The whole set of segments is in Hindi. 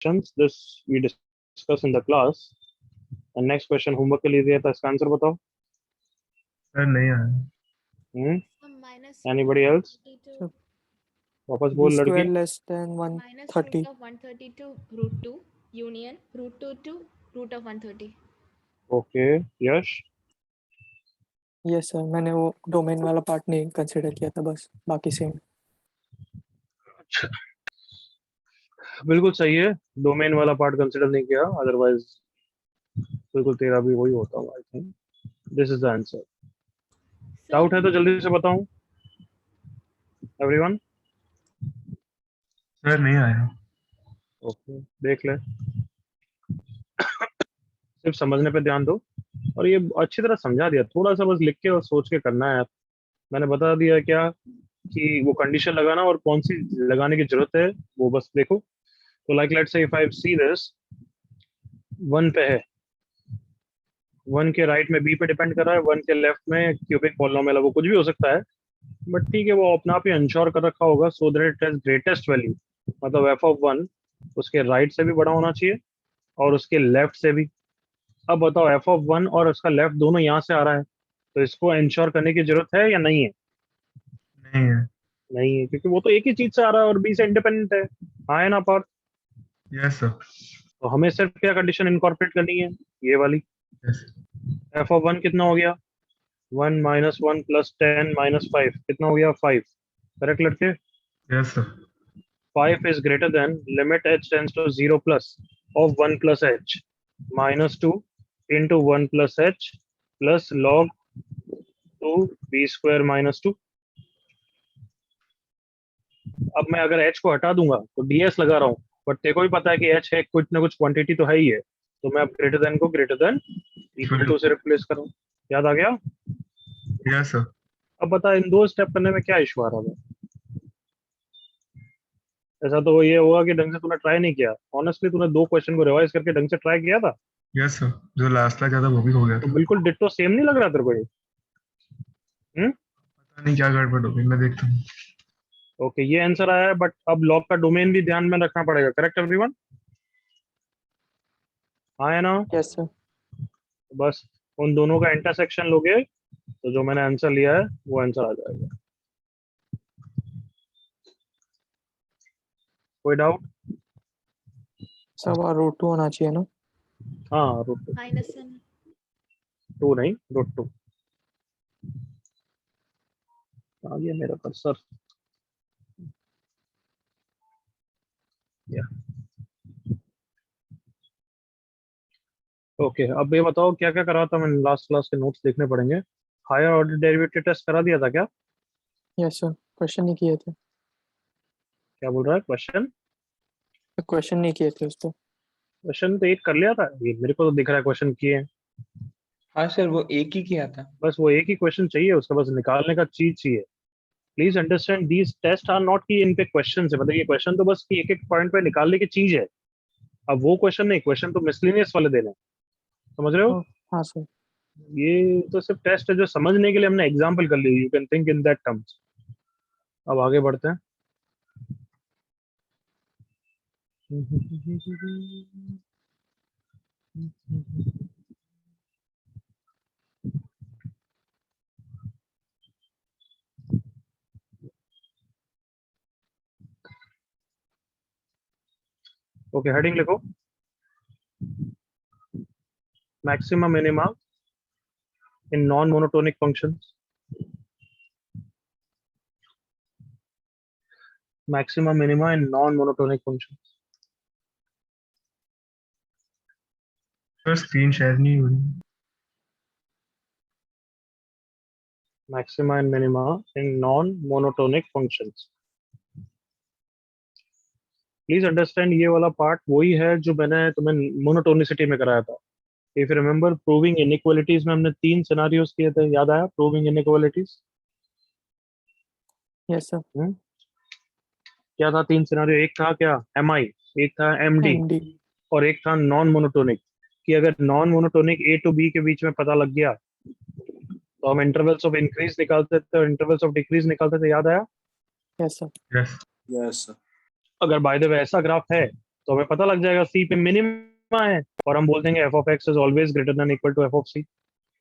questions. This we discuss in the class. And next question homework के लिए दिया था, इसका आंसर बताओ. सर नहीं आया. Anybody else? वापस बोल लड़की. b² less than minus 130. root of 132 root 2 union root 2 to root of 130. Okay, Yash. Yes sir, मैंने वो डोमेन वाला पार्ट नहीं कंसिडर किया था, बस बाकी सेम. बिल्कुल सही है, डोमेन वाला पार्ट कंसिडर नहीं किया, अदरवाइज बिल्कुल तेरा भी वही होता है. I think this is the answer. Doubt है तो जल्दी से बताऊं एवरीवन. सर नहीं आया. ओके, देख ले. सिर्फ समझने पे ध्यान दो, और ये अच्छी तरह समझा दिया, थोड़ा सा बस लिख के और सोच के करना है. मैंने बता दिया क्या कि वो कंडीशन लगाना और कौन सी लगाने की जरूरत है वो बस देखो. तो like let's say if I see this 1 पे है, 1 के राइट में बी पे डिपेंड कर रहा है, 1 के लेफ्ट में क्यूबिक पॉलिनोमियल है, वो कुछ भी हो सकता है, बट ठीक है, वो अपना आप ही इंश्योर कर रखा होगा so that it has greatest value. मतलब एफ ऑफ 1 उसके राइट से भी बड़ा होना चाहिए और उसके लेफ्ट से भी. अब बताओ एफ ऑफ 1 और उसका लेफ्ट दोनों यहाँ से आ रहा है, तो इसको इंश्योर करने की जरूरत है या नहीं है? नहीं है. नहीं है, क्योंकि वो तो एक ही चीज से आ रहा है और बी से इंडिपेंडेंट है. हाँ है ना पार्थ? Yes sir. तो हमें सिर्फ क्या कंडीशन इनकॉर्पोरेट करनी है, ये वाली. यस. एफ ऑफ 1 कितना हो गया? 1 minus 1 plus 10 minus 5 कितना हो गया? 5. करेक्ट लड़के? Yes sir. 5 is greater than limit h tends to 0 plus of 1 plus h minus 2 into 1 plus h plus log 2 b square minus 2. अब मैं अगर h को हटा दूंगा तो ds लगा रहा हूँ, बट तेरे को भी पता है कि h है, कुछ ना कुछ क्वांटिटी तो है ही है, तो मैं अब ग्रेटर देन को ग्रेटर देन इक्वल टू से रिप्लेस करूँ. याद आ गया? Yes sir. अब बता इन दो स्टेप करने में क्या इशू आ रहा है? ऐसा तो ये होगा कि ढंग से तूने ट्राई नहीं किया. ऑनेस्टली तूने 2 क्वेश्चन को रिवाइज करके ढंग से ट्राई किया था? Yes sir. जो लास्ट लगा था वो भी हो गया तो था. बिल्कुल डिट्टो सेम नहीं लग रहा तेरे को ये? पता नहीं क्या गड़बड़ हो गई, मैं देखता हूँ. ओके, ये आंसर आया है, बट अब लॉग का डोमेन भी ध्यान में रखना पड़ेगा. Correct everyone? हाँ है ना? Yes sir. बस उन दोनों का इंटरसेक्शन लोगे तो जो मैंने आंसर लिया है वो आंसर आ जाएगा. कोई डाउट? सब रूट 2 होना चाहिए ना? हाँ, रूट minus 1 टू नहीं, रूट 2. आ गया मेरा कर्सर. ओके, अब ये बताओ क्या क्या करा था मैंने. लास्ट क्लास के नोट्स देखने पड़ेंगे. हायर ऑर्डर डेरिवेटिव टेस्ट करा दिया था क्या? यस सर, क्वेश्चन नहीं किए थे. क्या बोल रहा है? क्वेश्चन नहीं किए थे उस पर. क्वेश्चन तो एक कर लिया था, ये मेरे को तो दिख रहा है क्वेश्चन किए हैं. हाँ सर, वो एक ही किया था. बस वो एक ही क्वेश्चन चाहिए, उसका बस निकालने का चीज चाहिए. Please understand these test are not key in पे क्वेश्चन है, मतलब ये क्वेश्चन तो बस की एक एक पॉइंट पे निकालने की चीज है. अब वो क्वेश्चन नहीं, क्वेश्चन तो मिसलिनियस वाले देने. समझ रहे हो? हाँ सर. ये तो सिर्फ टेस्ट है जो समझने के लिए हमने एग्जाम्पल कर ली. You can think in that terms. अब आगे बढ़ते हैं. ओके, हेडिंग लिखो. Maxima minima in non monotonic functions. Maxima minima in non monotonic functions. Sir screen share नहीं हो रही. Maxima and minima in non monotonic functions. Please understand ये वाला पार्ट वही है जो मैंने तुम्हें मोनोटोनिसिटी में कराया था. If you remember, proving inequalities में हमने 3 सिनेरियोस किए थे. याद आया? Proving inequalities. Yes sir. क्या था 3 सिनेरियो? एक था क्या? एमआई, एक था एमडी, एमडी. और एक था नॉन मोनोटोनिक. कि अगर non monotonic A to B के बीच में पता लग गया तो हम इंटरवल्स ऑफ इंक्रीज निकालते थे और इंटरवल्स ऑफ डिक्रीज निकालते थे. याद आया? Yes sir. Yes. Yes sir. अगर बाय द वे ऐसा ग्राफ है तो हमें पता लग जाएगा सी पे मिनिमा है और हम बोल देंगे f of x is always greater than equal to f of c.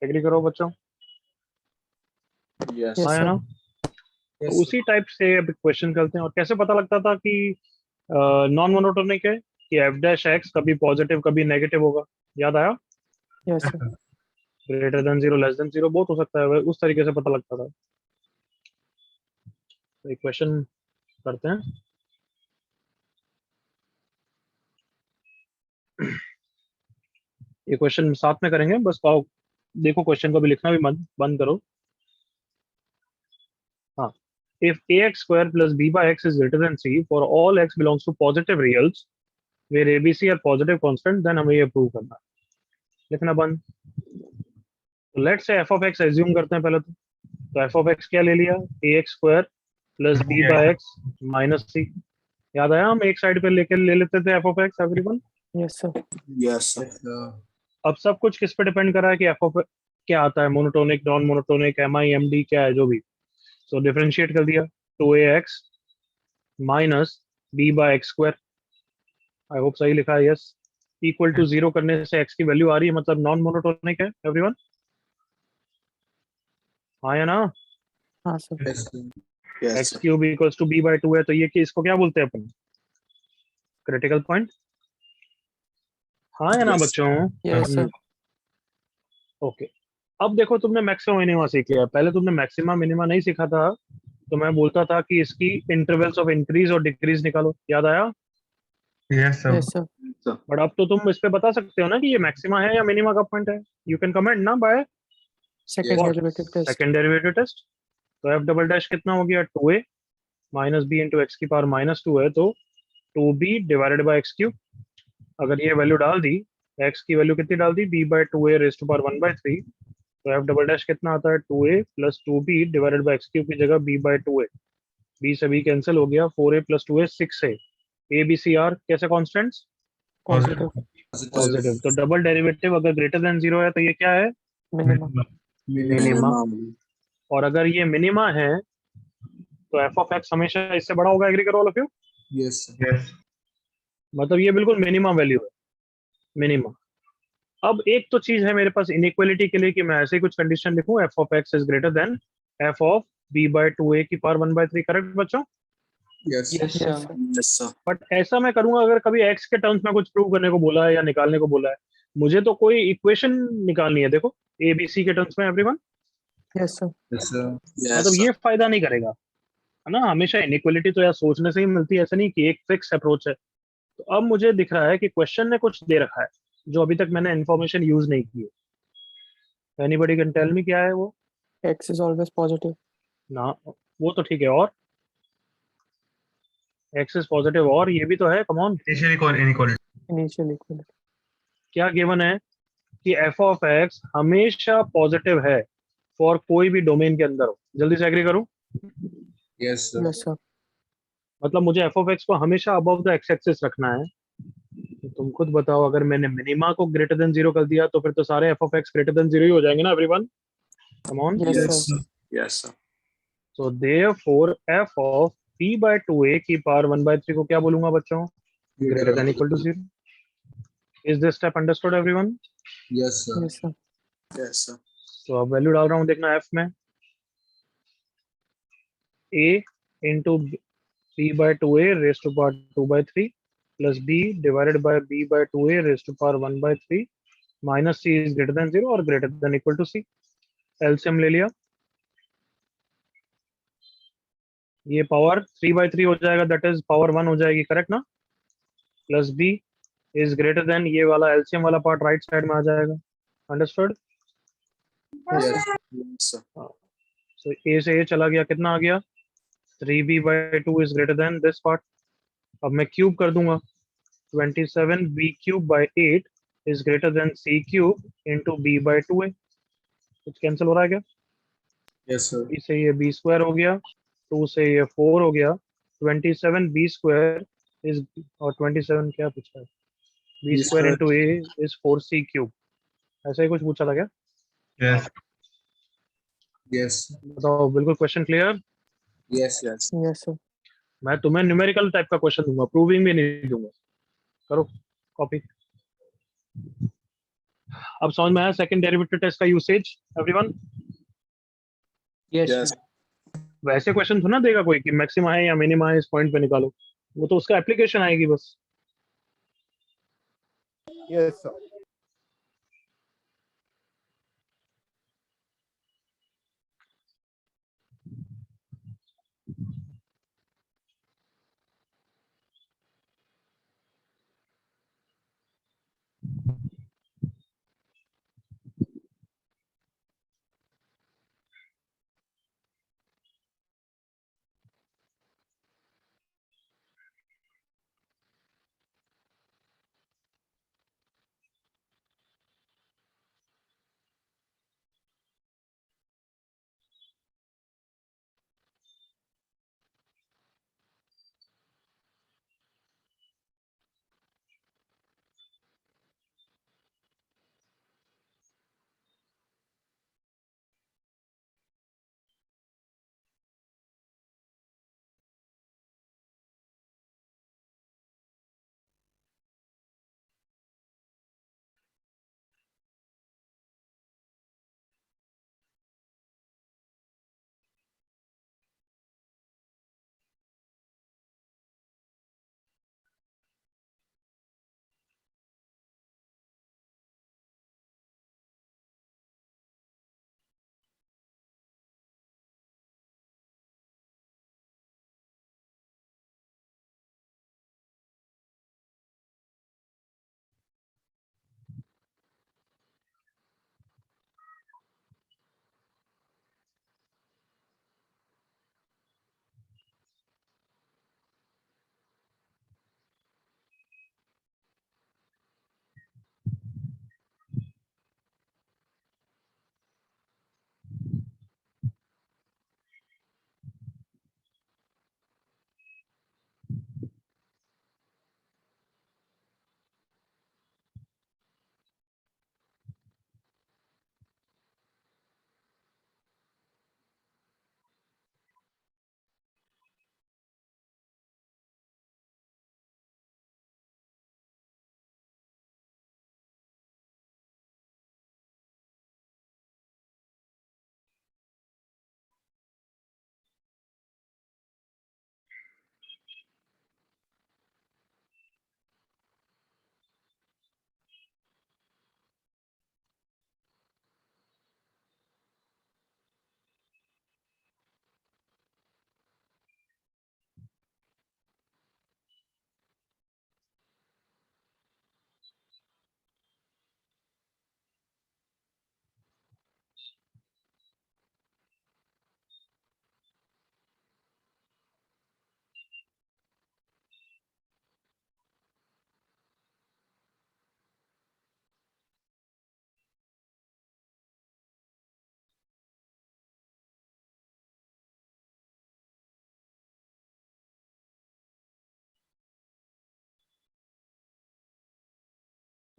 Agree करो बच्चों? यस हाँ है सर। ना? तो उसी टाइप से अब क्वेश्चन करते हैं। और कैसे पता लगता था कि नॉन मोनोटोनिक है? कि एफ डैश एक्स कभी पॉजिटिव कभी नेगेटिव होगा। याद आया? Yes sir. Greater than zero less than zero बहुत हो सकता है, उस तरीके से पता लगता था। तो एक क्वेश्चन करते हैं। ये क्वेश्चन साथ में करेंगे, बस पाओ देखो क्वेश्चन को भी लिखना भी बंद करो। हाँ, if ax square plus b by x is greater than c for all x belongs to positive reals where a b c are positive constant, then हमें ये प्रूव करना है। लिखना बंद। तो let's say f of x assume करते हैं पहले तो f of x क्या ले लिया? ax square plus b by x minus c। याद आया? हम एक साइड पे लेके ले लेते थे f of x everyone. Yes sir. Yes, sir. अब सब कुछ किस पे डिपेंड कर रहा है कि f of क्या आता है, monotonic non monotonic mi md क्या है जो भी। सो डिफरेंशिएट कर दिया 2ax minus b by x square. I hope सही लिखा है, यस। इक्वल टू जीरो करने से x की वैल्यू आ रही है, मतलब नॉन मोनोटोनिक है एवरीवन। हाँ या ना? हाँ sir. Yes, sir. Yes, x sir. Cube equals to b by two है, तो ये कि इसको क्या बोलते हैं अपन? Critical point. हाँ या ना Yes. बच्चों? Yes sir. ओके। अब देखो तुमने मैक्सिमा मिनिमा सीख लिया, पहले तुमने मैक्सिमा मिनिमा नहीं सीखा था। तो मैं बोलता था कि इसकी इंटरवल्स ऑफ इंक्रीज और डिक्रीज निकालो। याद आया? Yes sir. Yes sir. Sir. But अब तो तुम इस पे बता सकते हो ना कि ये मैक्सिमा है या मिनिमा का पॉइंट है। यू कैन कमेंट ना by second Yes. Derivative test. Second derivative test. तो एफ डबल डैश कितना हो गया? 2a minus b into x की पावर माइनस टू है, तो 2b divided by x cube. अगर ये वैल्यू डाल दी, एक्स की वैल्यू कितनी डाल दी? b by two A raise to power 1/3। तो एफ डबल डैश कितना आता है? 2a plus 2b divided by x cube की जगह b by two a. b से b कैंसिल हो गया, 4a plus 2a 6a। A B C are कैसे कॉन्स्टेंट्स? पॉजिटिव। Positive. पॉजिटिव। तो डबल डेरिवेटिव अगर ग्रेटर देन जीरो है तो ये क्या है? मिनिमम। मिनिमा। Minimum. और अगर ये मिनिमा है तो एफ ऑफ एक्स हमेशा इससे बड़ा होगा। एग्री करो all of you? Yes, sir. Yes मतलब ये बिल्कुल मिनिमम वैल्यू है, मिनिमम। अब एक तो चीज है मेरे पास इनइक्वालिटी के लिए कि मैं ऐसे ही कुछ कंडीशन लिखूं, F of x is greater than F of B by two A की पावर 1/3। करेक्ट बच्चों? Yes. Yes yes sir. Sir. Yes, sir. But ऐसा मैं करूंगा अगर कभी एक्स के टर्म्स में कुछ प्रूव करने को बोला है या निकालने को बोला है, मुझे तो कोई इक्वेशन निकालनी है। देखो ए बी सी के टर्म्स में everyone, yes sir. Yes, sir. Yes, मतलब sir. ये फायदा नहीं करेगा, है ना? हमेशा इनइक्वालिटी तो यार सोचने से ही मिलती है, ऐसा नहीं कि एक फिक्स अप्रोच है। तो अब मुझे दिख रहा है कि क्वेश्चन ने कुछ दे रखा है जो अभी तक मैंने इन्फॉर्मेशन यूज नहीं की है। एनीबॉडी कैन टेल मी क्या है वो? X is always positive. ना, वो तो ठीक है, और एक्स इज पॉजिटिव, और ये भी तो है, come on. Initial inequality. Initial equality. क्या गिवन है कि एफ ऑफ एक्स हमेशा पॉजिटिव है फॉर कोई भी डोमेन के अंदर हो। जल्दी से एग्री करूं? Yes, sir. Yes sir. मतलब मुझे एफ ऑफ एक्स को हमेशा अबव द एक्स एक्सिस रखना है। तो तुम खुद बताओ, अगर मैंने मिनिमा को ग्रेटर देन जीरो कर दिया तो फिर तो सारे F of X greater than zero ही हो जाएंगे ना everyone? Come on. Yes Yes, sir. sir. Yes, sir. So therefore F of p by two A की पावर 1/3 को क्या बोलूंगा बच्चों? Greater than equal to zero. Is this step understood everyone? Yes, sir. Yes sir. Yes, sir. तो अब वैल्यू डाल रहा हूँ, देखना एफ में a into b by two A raise to power 2/3 plus b divided by b by two A raise to power 1/3 minus c is greater than zero और greater than equal to c। LCM ले लिया, ये पावर 3/3 हो जाएगा, दैट इज पावर 1 हो जाएगी, करेक्ट ना? Plus b is greater then, ये वाला एलसीएम वाला पार्ट राइट साइड में आ जाएगा। Understood? Yes Yes, sir. yes, sir. So a से a चला गया, कितना आ गया? 3b/2 is greater then this part. अब मैं क्यूब कर दूंगा, 27b³/8 is greater then c³ into b/2a। कुछ कैंसिल हो रहा है क्या? Yes, sir. b से ये b स्क्वायर हो गया, 2 से ये 4 हो गया, 27b² इज, और 27 क्या पूछा है? b B square square. Into a is 4c³। ऐसा ही कुछ पूछा था क्या? Yes Yes, sir. बताओ, बिल्कुल question clear? Yes, yes. Yes sir. मैं तुम्हें न्यूमेरिकल टाइप का क्वेश्चन दूंगा, प्रूविंग भी नहीं दूंगा। करो कॉपी। अब समझ में आया सेकंड डेरिवेटिव टेस्ट का usage everyone? Yes Yes. Sir. वैसे क्वेश्चन थोड़ा देगा कोई कि मैक्सिमा है या मिनिमा है इस पॉइंट पे निकालो, वो तो उसका एप्लीकेशन आएगी बस। Yes, sir.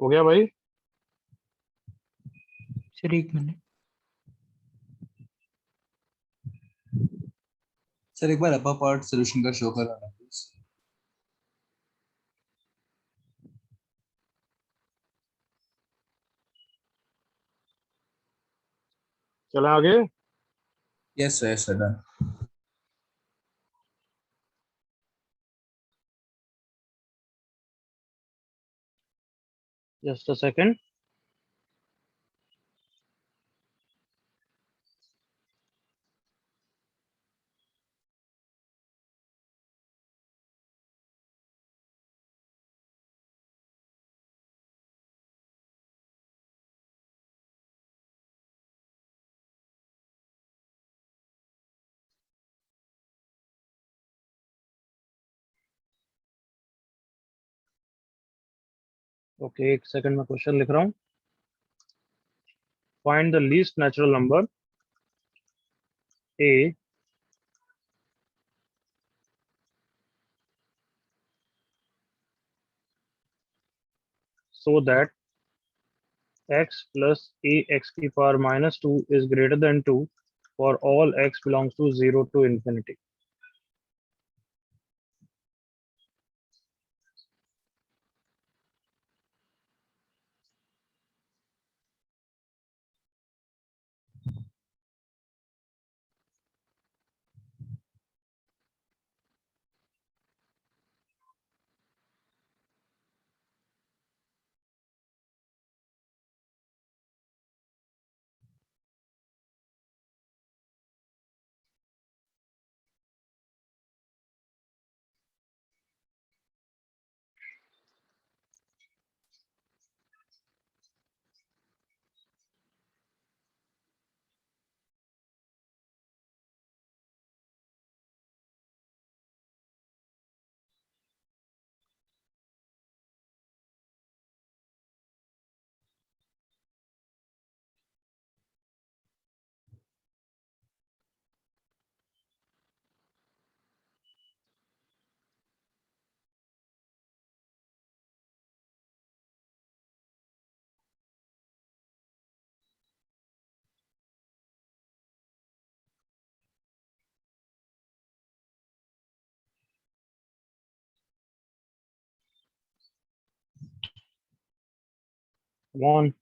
हो गया भाई? सर एक मिनट। सर एक बार अपर पार्ट सोल्यूशन का शो कराना प्लीज। चला आगे। Yes sir done. Just a second. Okay एक सेकंड में क्वेश्चन लिख रहा हूँ। Find the least natural number a so that x plus ax की power -2 is greater than 2 for all x belongs to 0 to infinity। Come on.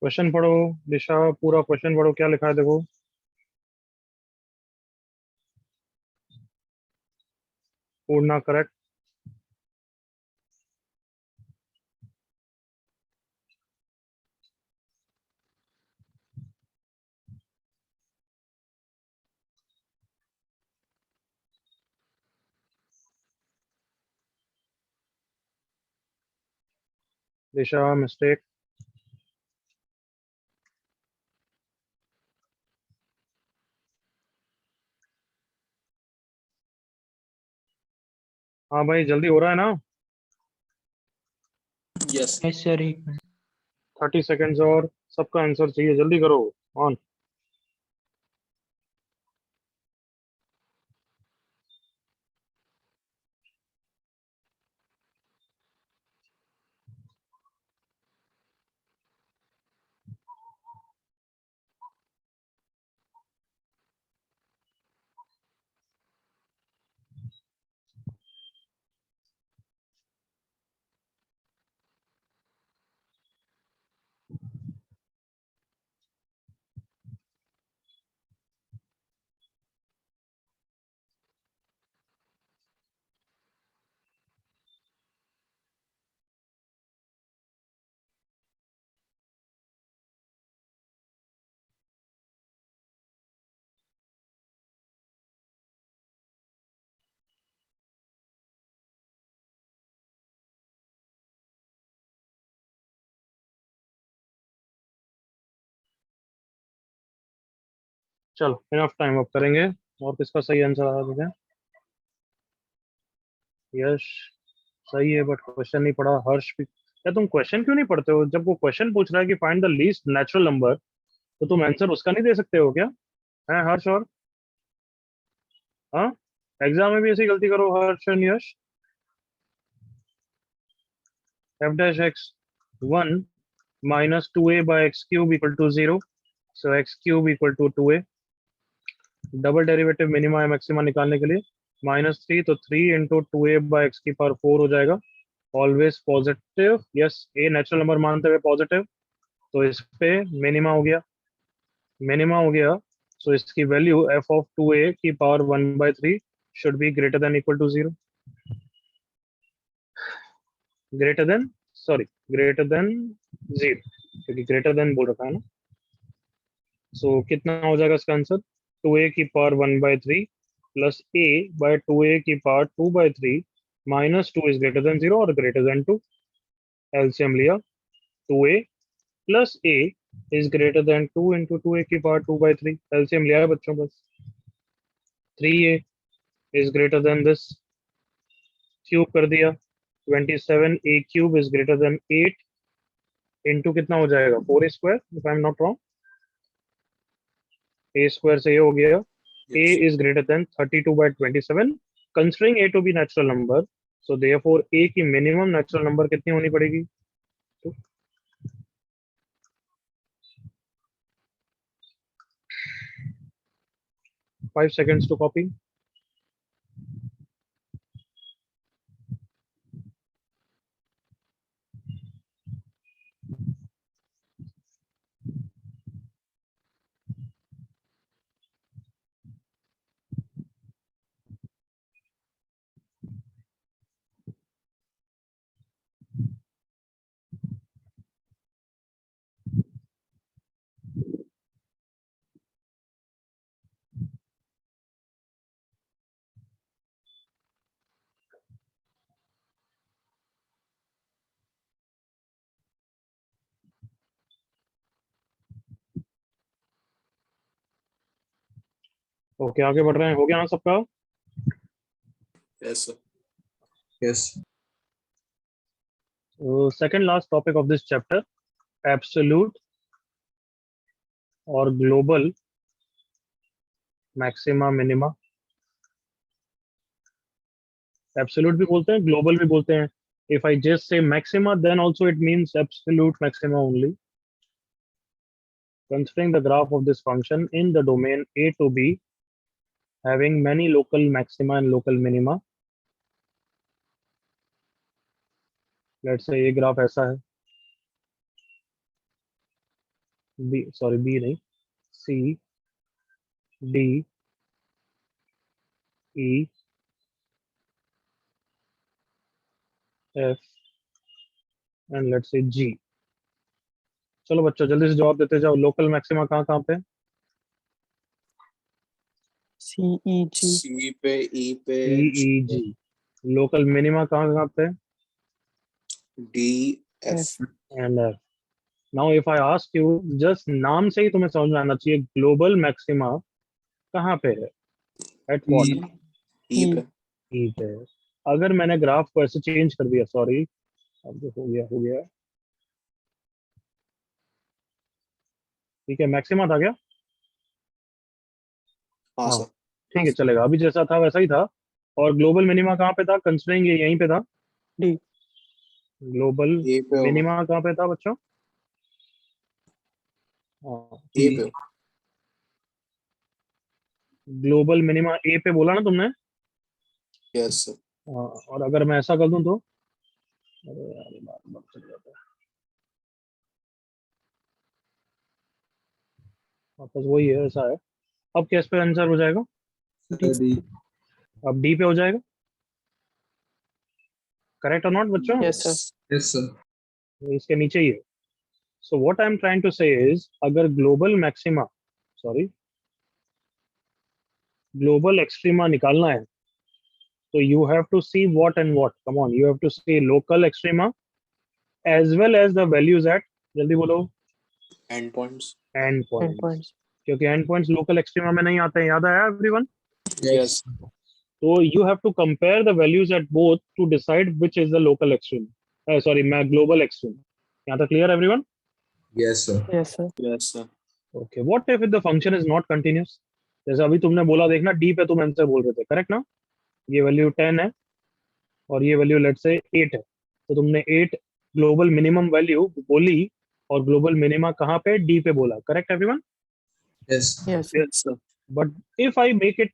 Question पढ़ो दिशा, पूरा क्वेश्चन पढ़ो, क्या लिखा है देखो। पूर्णा करेक्ट। दिशा मिस्टेक। हाँ भाई जल्दी हो रहा है ना। यस यस सर, एक मिनट। 30 सेकेंड्स और, सबका आंसर चाहिए, जल्दी करो। ऑन। चलो इनफ टाइम अप करेंगे। और किसका सही आंसर आ रहा है? यश सही है, बट क्वेश्चन नहीं पढ़ा। हर्ष भी। या तुम क्वेश्चन क्यों नहीं पढ़ते हो? जब वो क्वेश्चन पूछ रहा है कि find the least natural number, तो तुम आंसर उसका नहीं दे सकते हो क्या? है हर्ष? और हाँ, एग्जाम में भी ऐसी गलती करो Harsh and Yash. F dash X 1 minus 2a by x cube equal to 0. So x cube equal to 2a. Double derivative minima या मैक्सिमा निकालने के लिए -3, तो 3 इंटू 2a बाई एक्स की पावर 4 हो जाएगा। Always positive. Yes, a natural number मानते हुए पॉजिटिव, तो इस पे मिनिमा हो गया। मिनिमा हो गया, सो इसकी वैल्यू f ऑफ 2a की power 1/3 should be greater than equal to 0। Greater than, sorry, greater than 0, क्योंकि ग्रेटर देन बोल रखा है ना। सो कितना हो जाएगा इसका आंसर? 2a की power 1/3 plus a bye 2a की power 2/3 minus 2 is greater than 0 और ग्रेटर देन 2। एलसीएम लिया, 2a plus a is greater then 2 into 2a की पावर 2/3। एलसीएम लिया है बच्चों बस। 3a is greater then this, cube कर दिया, 27a³ is greater then 8 into कितना हो जाएगा 4a² if I am not wrong. a² से ये हो गया a is greater than 32/27 considering a to be natural number, so therefore a की minimum natural number कितनी होनी पड़ेगी? 5 seconds to copy. ओके आगे बढ़ रहे हैं, हो गया ना सबका? Yes, sir. Yes. Second last topic of this chapter, absolute और global maxima minima. Absolute भी बोलते हैं, global भी बोलते हैं. If I just say maxima, then also it means absolute maxima only. Considering the graph of this function in the domain A to B, having many local maxima and local minima. Let's say ये ग्राफ ऐसा है, B नहीं, C, D, E, F and let's say G. चलो बच्चों जल्दी से जवाब देते जाओ, लोकल मैक्सिमा कहाँ कहाँ पे? CEG. C पे, E पे, CEG. लोकल मिनिमा कहाँ कहाँ पे? D, F. And F. Now if I ask you, just नाम से ही तुम्हें समझ में आना चाहिए ग्लोबल मैक्सिमा कहाँ पे है? At what? E पे. E पे. अगर मैंने ग्राफ को ऐसे चेंज कर दिया, सॉरी अब जो हो गया ठीक है, मैक्सिमा था क्या? हाँ हाँ सर. ठीक है चलेगा, अभी जैसा था वैसा ही था. और ग्लोबल मिनिमा कहाँ पे था? कंसिडरिंग ये यहीं पे था. D. ग्लोबल A पे होगा. मिनिमा कहाँ पे था बच्चों? हाँ A पे. ग्लोबल मिनिमा ए पे बोला ना तुमने? Yes, sir. हाँ, और अगर मैं ऐसा कर दूं तो अरे यार ये बात चल जाता है, वापस वही है, ऐसा है. अब किस पे आंसर हो जाएगा? D. अब डी पे हो जाएगा. करेक्ट और नॉट बच्चों? Yes, sir. Yes, sir. इसके नीचे ही है. So what I am trying to say is, अगर ग्लोबल मैक्सिमा ग्लोबल एक्सट्रीमा निकालना है तो you have to see what and what. Come on, you have to see local extrema as well as the values at, जल्दी बोलो, End points. End points. Endpoints. क्योंकि एंड पॉइंट्स लोकल एक्सट्रीमा में नहीं आते हैं, याद आया everyone? Yes. So you have to compare the values at both to decide which is the local extreme. Global extreme. यहाँ तक clear everyone? Yes, sir. Yes, sir. Yes, sir. Okay. What if the function is not continuous? जैसे अभी तुमने बोला, देखना D पे तुम आंसर बोल रहे थे, करेक्ट ना? ये वैल्यू 10 है और ये वैल्यू लेट्स से 8 है, तो तुमने 8 ग्लोबल मिनिमम वैल्यू बोली और ग्लोबल मिनिमा कहाँ पे? D पे बोला, correct everyone? Yes. Yes, sir. Yes, sir. But if I make it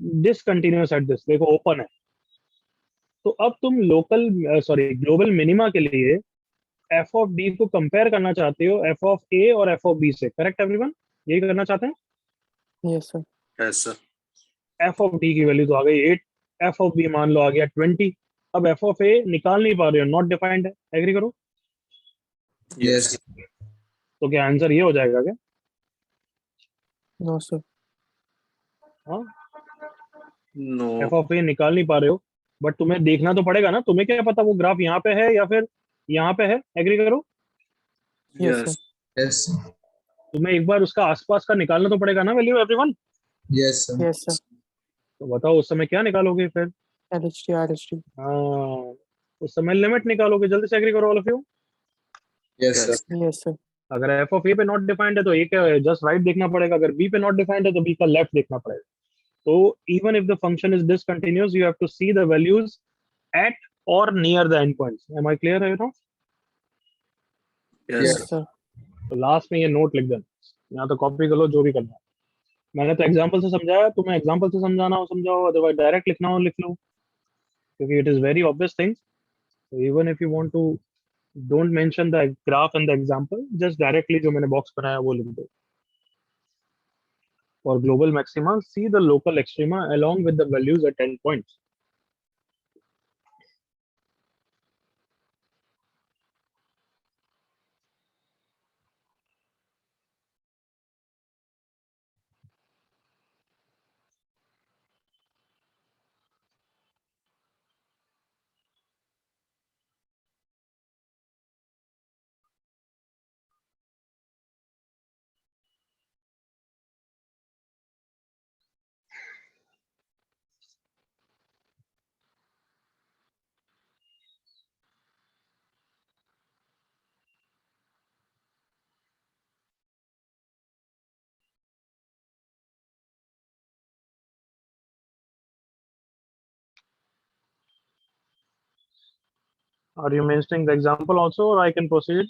discontinuous at this, देखो ओपन है, तो अब तुम ग्लोबल मिनिमा के लिए एफ ऑफ डी को कंपेयर करना चाहते हो एफ ऑफ ए और एफ ऑफ बी से, करेक्ट एवरीवन? यही करना चाहते हैं. Yes, sir. Yes, sir. F of D की वैल्यू तो आ गई 8, एफ ऑफ बी मान लो आ गया 20. अब एफ ऑफ ए निकाल नहीं पा रहे हो, नॉट डिफाइंड है, एग्री करो. Yes. तो क्या आंसर ये हो जाएगा क्या? No, sir. हाँ, No. एफ ऑफ ए निकाल नहीं पा रहे हो, बट तुम्हें देखना तो पड़ेगा ना, तुम्हें क्या पता वो ग्राफ यहाँ पे है या फिर यहाँ पे है, एग्री करो. Yes, Yes. sir. Yes. तुम्हें एक बार उसका आसपास का निकालना तो पड़ेगा ना value everyone. Yes, sir. Yes, sir. तो बताओ उस समय क्या निकालोगे फिर? LHT, RHT. हाँ, उस समय लिमिट निकालोगे। जल्दी से एग्री करो all of you. Yes, sir. Yes, sir. अगर एफ ऑफ ए पे नॉट डिफाइंड है तो ए का जस्ट राइट देखना पड़ेगा, अगर बी पे नॉट डिफाइंड है तो बी का लेफ्ट देखना पड़ेगा। तो even if the function is discontinuous you have to see the values at और near the end points. Am I clear है ना? Yes, Yes, sir. sir. तो लास्ट में ये नोट लिख देना, यहाँ तो कॉपी कर लो जो भी करना है। मैंने तो एग्जाम्पल से समझाया, तुम्हें एग्जाम्पल से समझाना हो समझाओ, अदरवाइज डायरेक्ट लिखना हो लिख लो, क्योंकि it is very obvious thing. So even if you want to, don't mention the graph and the example, just directly जो मैंने बॉक्स बनाया वो लिख दो। For global maxima, see the local extrema along with the values at endpoints. Are you mentioning the example also, or I can proceed?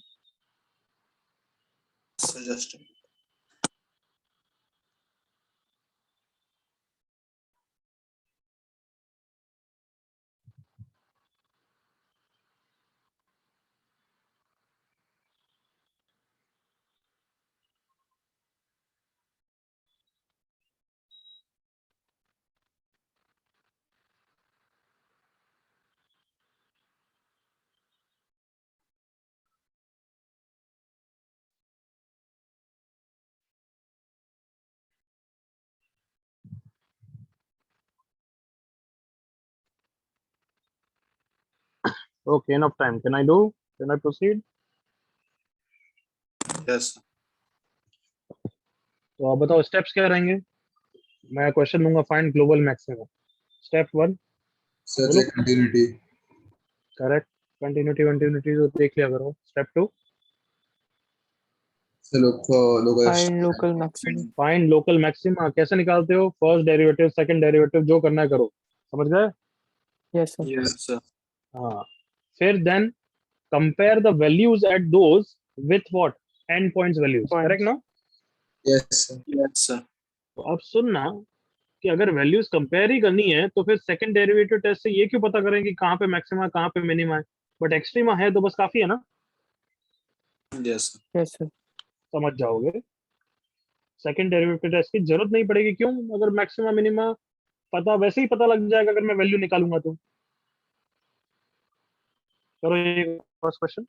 Suggested. Okay, enough time. Can I do? Can I proceed? Yes, sir. तो आप बताओ स्टेप्स क्या रहेंगे। मैं क्वेश्चन दूंगा, find global maximum. Step one, Search बोलो। a continuity. Correct, continuity continuity तो देख लिया करो। Step two, So look for local Find extrema. local maximum. Find local maxima. कैसे निकालते हो? फर्स्ट डेरिवेटिव सेकंड डेरिवेटिव जो करना है करो। समझ गए? Yes, sir. Yes, sir. हाँ, फिर then compare the values at those with what? End points values. Points. Correct ना? Yes, sir. Yes, sir. तो अब सुनना कि अगर वैल्यूज कंपेयर ही करनी है तो फिर सेकंड डेरिवेटिव टेस्ट से ये क्यों पता करें कि कहाँ पे मैक्सिमा है कहाँ पे मिनिमा है? बट एक्सट्रीमा है तो बस काफी है ना, Yes, sir. Yes, sir. समझ जाओगे। सेकंड डेरिवेटिव टेस्ट की जरूरत नहीं पड़ेगी। क्यों? अगर मैक्सिमा मिनिमा पता वैसे ही पता लग जाएगा अगर मैं वैल्यू निकालूंगा तो। करो ये फर्स्ट क्वेश्चन।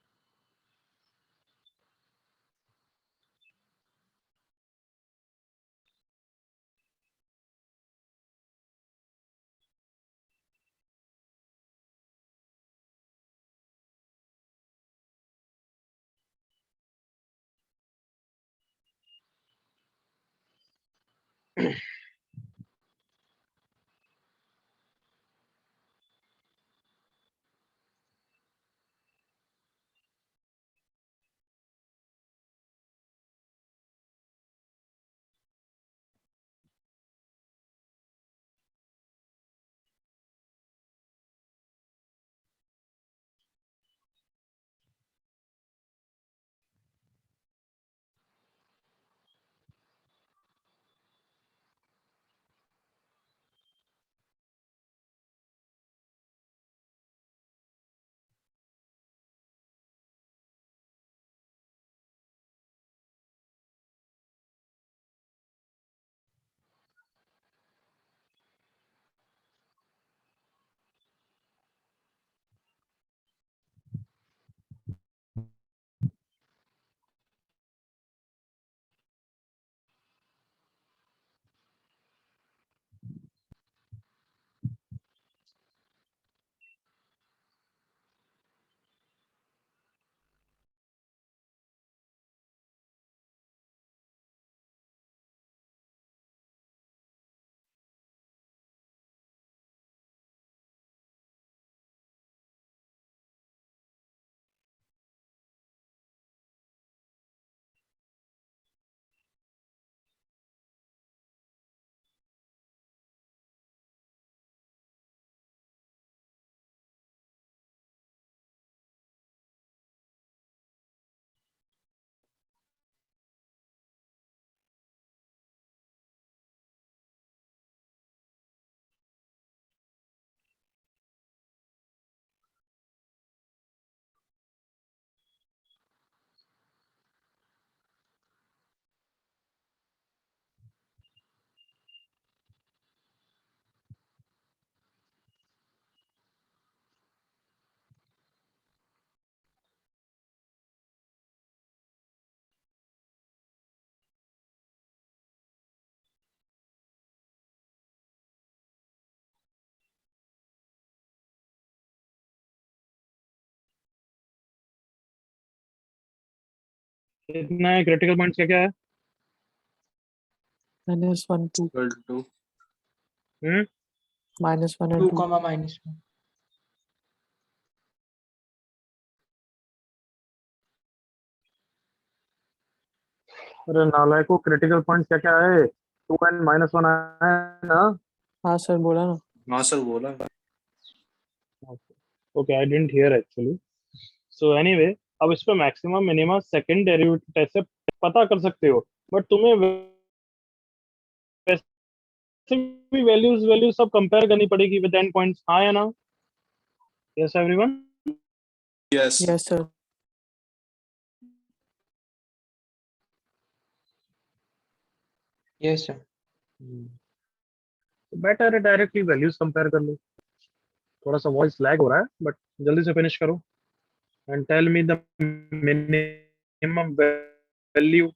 कितना है क्रिटिकल पॉइंट्स क्या क्या है? -1 2 equal to hmm -1 and 2 2 comma -1. अरे नालायक को क्रिटिकल पॉइंट्स क्या क्या है? 2 and -1 है ना? हाँ सर बोला ना। हाँ सर बोला। Okay, I didn't hear actually. So anyway, अब इस पे maximum minimum second derivative test से पता कर सकते हो, बट तुम्हें वैसे भी वैल्यूज वैल्यूज सब कंपेयर करनी पड़ेगी विद एंड पॉइंट्स, हाँ या ना? Yes everyone? Yes yes sir. Yes, sir. Better है डायरेक्टली वैल्यूज कंपेयर कर लो। थोड़ा सा वॉइस लैग हो रहा है, बट जल्दी से फिनिश करो and tell me the minimum value.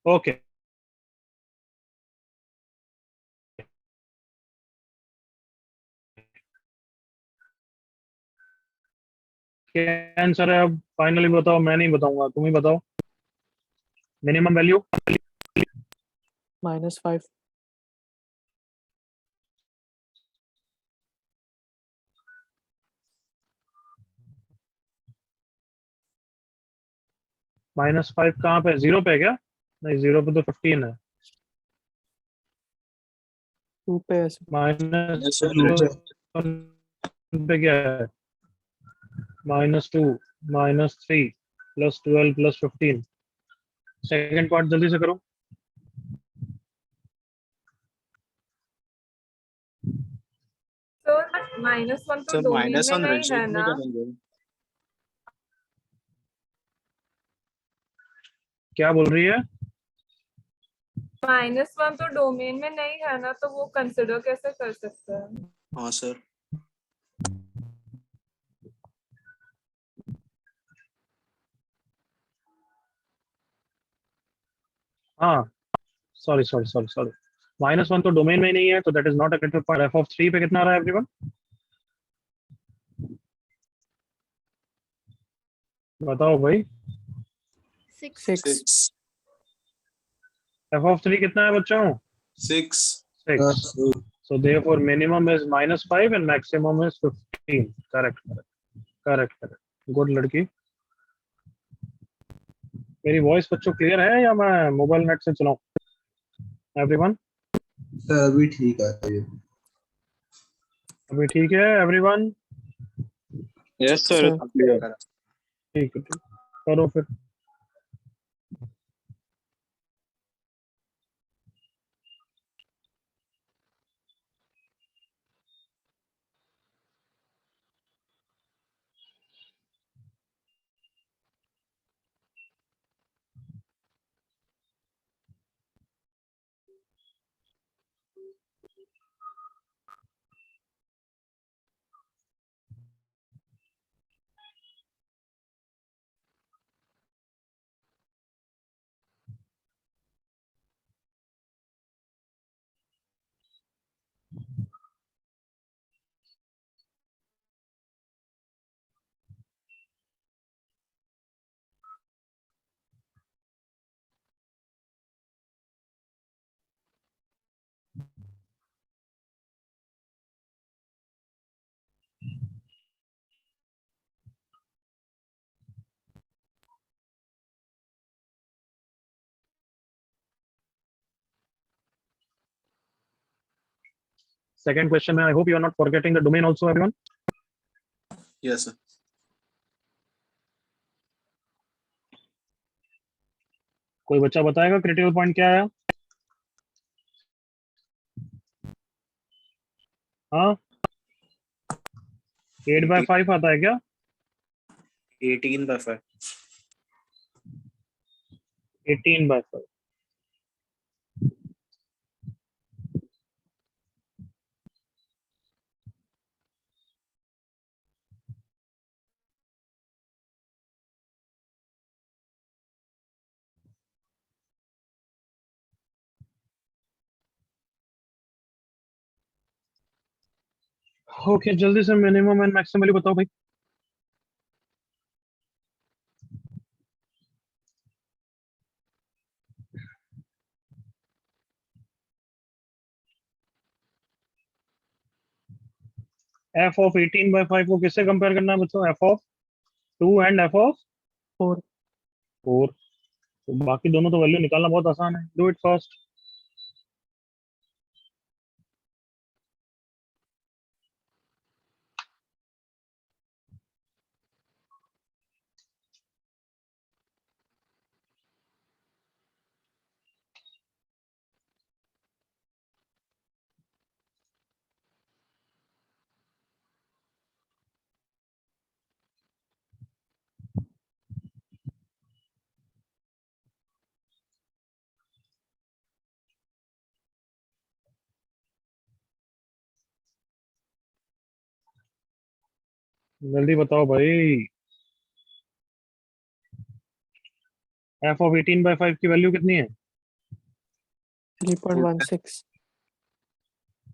Okay, क्या आंसर है? अब फाइनली बताओ, मैं नहीं बताऊंगा, तुम ही बताओ। मिनिमम वैल्यू -5 -5 कहाँ पे? 0 पे है क्या? नहीं, 0 पे तो 15 है। 2 पे है सर। यस -2 सर रूट है। पे क्या है? -2 -3 +12 +15। सेकंड पार्ट जल्दी से करो। तो -1 तो सर डोमेन में -1 नहीं है रिजल्ट में ना। क्या बन जाएगा? क्या बोल रही है? -1 तो डोमेन में नहीं है ना, तो वो कंसिडर कैसे कर सकते हैं? हाँ सर। हाँ, सॉरी सॉरी सॉरी सॉरी, -1 तो डोमेन में ही नहीं है, तो that is not a critical point. f(3) पे कितना आ रहा है एवरीवन? बताओ भाई। 6. 6 6 f(3) कितना है बच्चों? 6 हाँ 6। Sir. So therefore minimum is -5 and maximum is 15. Correct, correct, correct, correct. Good लड़की। मेरी वॉइस बच्चों क्लियर है या मैं मोबाइल नेट से चलाऊं? एवरीवन? सर अभी ठीक है ये। अभी ठीक है everyone? Yes sir sir. Clear. ठीक है, ठीक। करो फिर। सेकंड क्वेश्चन में I hope you are not forgetting the domain also everyone. Yes, sir. कोई बच्चा बताएगा क्रिटिकल पॉइंट क्या है? हाँ, 8/5 आता है क्या? 18/5. 18/5. ओके, जल्दी से मिनिमम एंड मैक्सिमम वैल्यू बताओ भाई. f ऑफ 18/5 को किससे कंपेयर करना है बच्चों? f of 2 and f of 4. 4. तो बाकी दोनों तो वैल्यू निकालना बहुत आसान है. Do it first. जल्दी बताओ भाई. f ऑफ 18/5 की वैल्यू कितनी है? 3.16.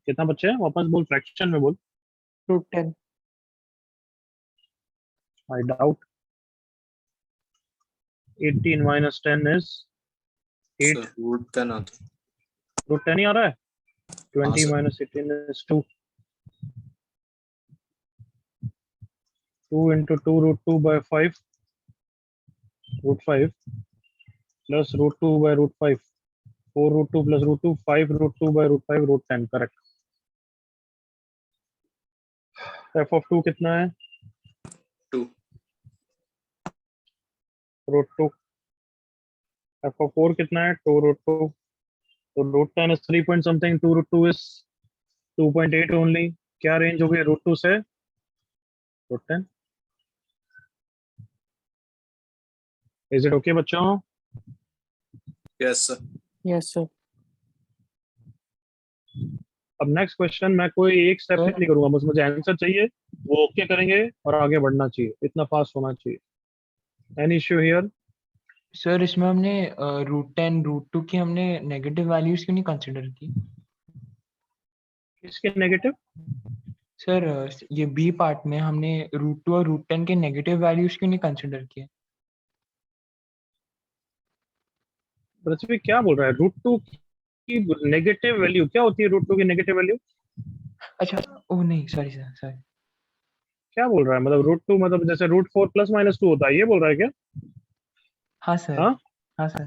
कितना बच्चे हैं? वापस बोल, फ्रैक्शन में बोल. √10. I doubt. 18 minus 10 is 8. Sir, √10 आता है. √10 ही आ रहा है. 20 sir. minus 18 is 2. 2 into 2 √2 by 5. √5 plus √2 by √5. 4 √2 plus √2. 5 √2 by √5 √10. Correct. f of 2 कितना है? 2. √2. f of 4 कितना है? 2 √2. तो √10 is 3 point something. 2 √2 is 2.8 only. क्या रेंज हो गई √2 से √10? Is it okay बच्चों? Yes, sir. Yes, sir. अब नेक्स्ट क्वेश्चन मैं कोई एक स्टेप Sir? नहीं करूंगा, बस मुझे आंसर चाहिए. वो ओके करेंगे और आगे बढ़ना चाहिए. इतना फास्ट होना चाहिए. Any issue here? सर इसमें हमने √10 √2 की हमने नेगेटिव वैल्यूज क्यों नहीं कंसिडर की? किसके नेगेटिव? सर ये बी पार्ट में हमने √2 और √10 के नेगेटिव वैल्यूज क्यों नहीं कंसिडर किए? पृथ्वी क्या बोल रहा है? √2 की नेगेटिव वैल्यू क्या होती है? √2 की नेगेटिव वैल्यू अच्छा, ओ नहीं, सॉरी सर, सॉरी. क्या बोल रहा है? मतलब √2 मतलब जैसे √4 +-2 होता है, ये बोल रहा है क्या? हाँ सर. हाँ, हाँ सर.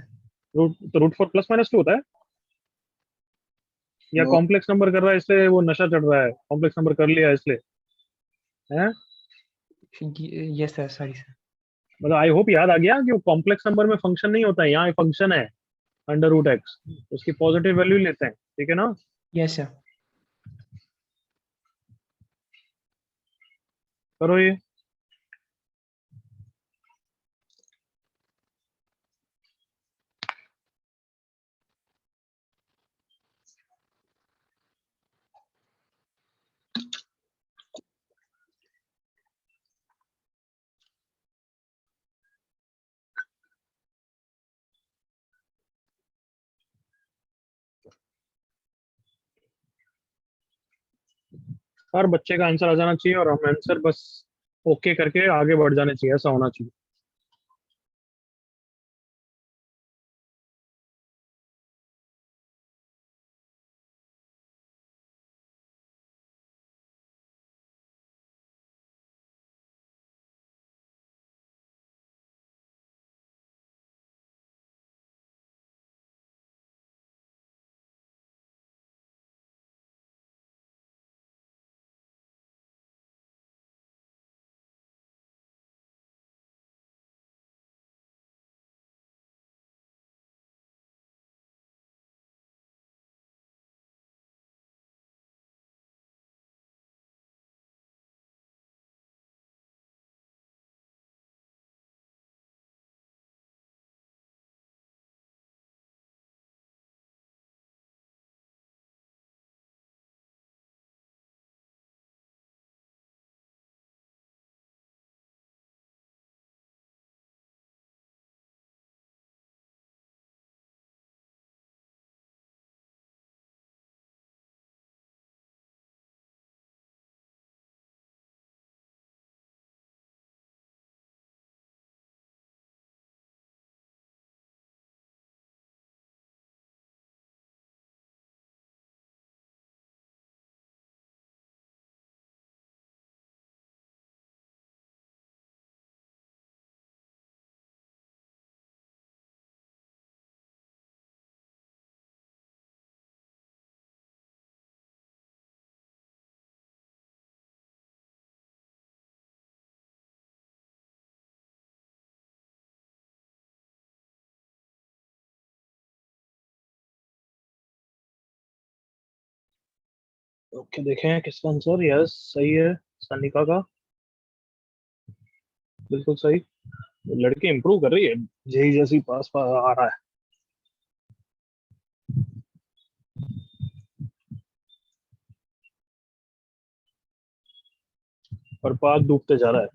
तो √4 +-2 होता है या No. कॉम्प्लेक्स नंबर कर रहा है इसलिए वो नशा चढ़ रहा है? कॉम्प्लेक्स नंबर कर लिया इसलिए है? Yes sir, sorry sir. मतलब आई होप याद आ गया कि वो कॉम्प्लेक्स नंबर में फंक्शन नहीं होता है, यहाँ फंक्शन है √x. उसकी पॉजिटिव वैल्यू लेते हैं, ठीक है ना? Yes sir. करो ये. हर बच्चे का आंसर आ जाना चाहिए और हम आंसर बस ओके करके आगे बढ़ जाने चाहिए, ऐसा होना चाहिए. ओके देखें किसका आंसर। यस सही है, सनिका का, बिल्कुल सही। लड़की इंप्रूव कर रही है, जेई जैसी पास पास आ रहा है। और पास डूबते जा रहा है।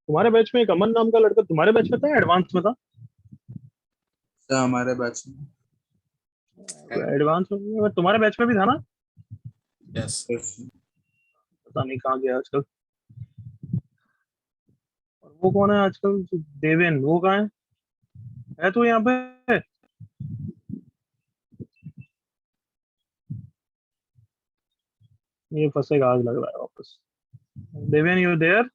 तुम्हारे बैच में एक अमन नाम का लड़का तुम्हारे बैच में था, एडवांस में था? सर हमारे बैच में। एडवांस में तुम्हारे बैच में भी था ना? यस यस पता नहीं कहाँ गया आजकल। और वो कौन है आजकल, देवेन, वो कहाँ है तू यहाँ पे? ये फंसेगा आज लग रहा है वापस। Deven you there?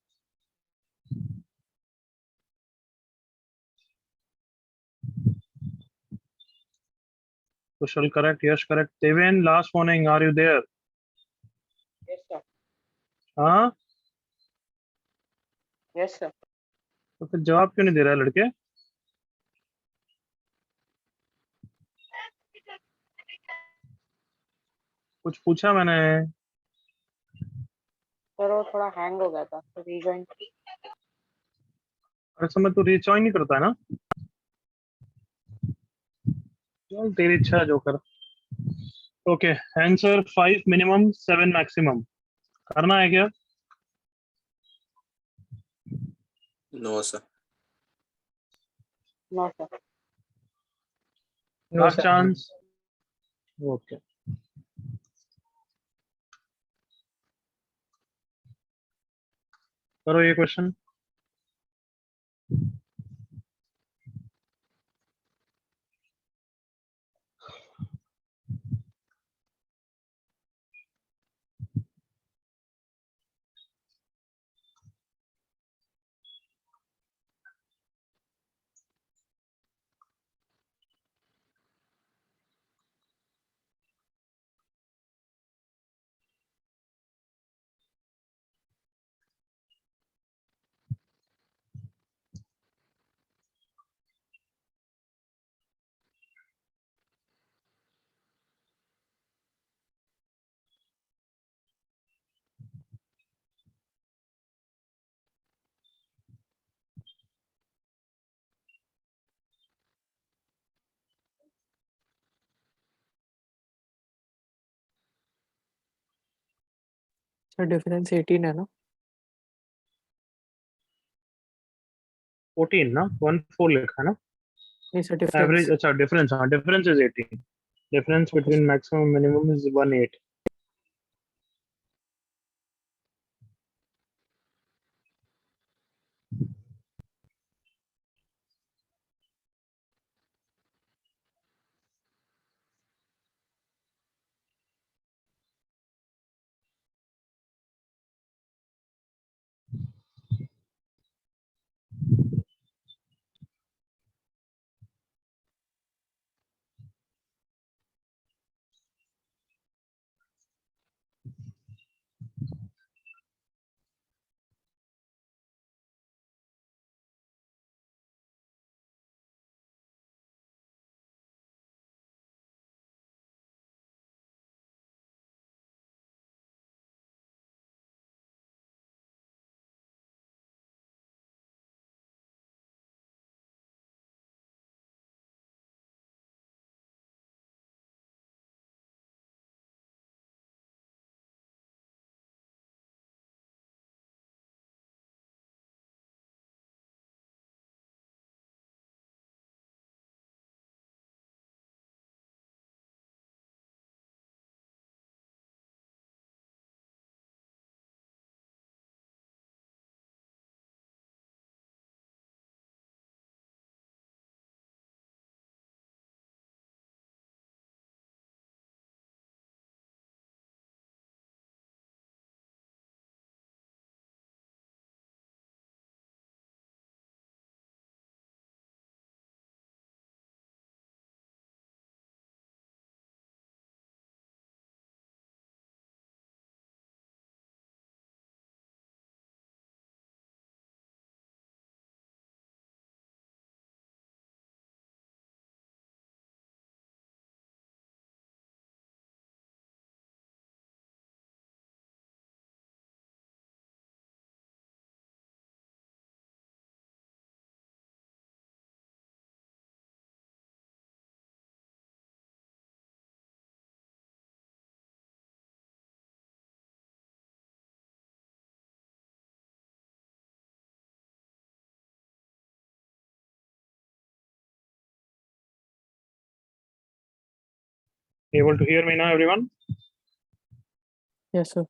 Kushal correct, Yash correct. Deven last warning, are you there? Yes, sir. हाँ, Yes, sir. तो फिर जवाब क्यों नहीं दे रहा है लड़के? कुछ पूछा मैंने। सर वो थोड़ा हैंग हो गया था तो रीजॉइन। हर समय तू रिजॉइन नहीं करता है ना? चल तेरी इच्छा है जो कर। ओके, आंसर 5 मिनिमम 7 मैक्सिमम करना है क्या? No sir. No sir. No last sir. Chance. Okay, करो ये क्वेश्चन। सर डिफरेंस 18 है ना? 14 ना, 1 4 लिखा है ना? नहीं सर, एवरेज, डिफरेंस। अच्छा डिफरेंस, हाँ difference is 18। Difference okay between maximum minimum is 1 8। Able to hear me now, everyone? Yes, sir.